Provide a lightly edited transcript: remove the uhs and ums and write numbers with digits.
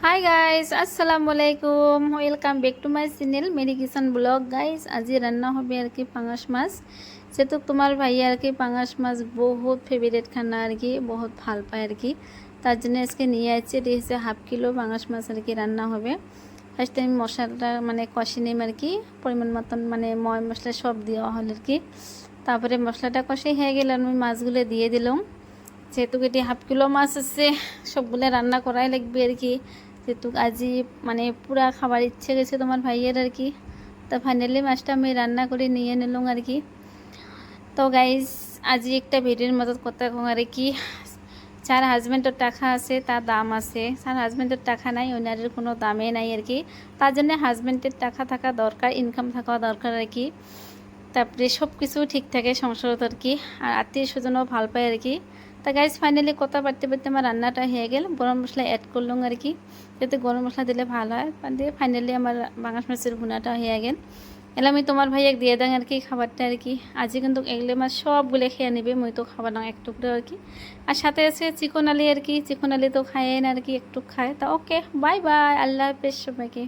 High guys, আসসালামু আলাইকুম। Welcome back to my channel Meri kitchen blog. Guys, আজি রান্না হবে আর কি পাঙাশ মাছ। যেহেতু তোমার ভাই আর কি পাঙাশ মাছ বহুত ফেভারিট খানা আর কি, বহুত ভাল পায় আর কি, তার জন্য আজকে নিয়ে আসছে। এটি হচ্ছে 1/2 কিলো পাঙাশ মাছ আর কি রান্না হবে। ফার্স্টে আমি মশলাটা কষি নিম আর কি, পরিমাণ মতন ময় মশলা সব দেওয়া হল আর কি। তারপরে মশলাটা কষে হয়ে গেলে আমি মাছগুলো দিয়ে দিলাম। যেহেতু এটি 1/2 কিলো মাছ আছে, সবগুলো রান্না করাই লাগবে আর কি। যেহেতু আজি পুরা খাবার ইচ্ছে গেছে তোমার ভাইয়ের আর কি। তো ফাইনালি মাছটা আমি রান্না করে নিয়ে নিলাম আর কি। তো গাইজ, আজি একটা ভিডিওর মদত কথা কম আর কি। যার হাজব্যান্ডের টাকা আছে তার দাম আছে, যার হাজব্যান্ডের টাকা নাই ওনারের কোনো দামে নাই আর কি। তার জন্য হাজব্যান্ডের টাকা থাকা দরকার, ইনকাম থাকা দরকার আর কি। তারপরে সব কিছু ঠিক থাকে সংসারত আর কি, আর আত্মীয় স্বজনও ভাল পায় আর কি। তা গাইজ, ফাইনালি কথা বাড়তে বাড়তে আমার রান্নাটা হয়ে গেল। গরম মশলা অ্যাড করলাম আর কি, যাতে গরম মশলা দিলে ভালো হয়। দিয়ে ফাইনালি আমার বাঙাশ মাছের ভুনাটা হয়ে গেল। এলে আমি তোমার ভাইয়াকে দিয়ে দেন আর কি খাবারটা আর কি। আজকে কিন্তু এগুলো মাছ সবগুলো খেয়ে নেবে, মই তো খাবার না এক টুকরো আর কি। আর সাথে আছে চিকন আলি আর কি, চিকন আলি তো খায় না আর কি, একটু খায়। তা ওকে, বাই বাই, আল্লাহ হাফেজ সবাইকে।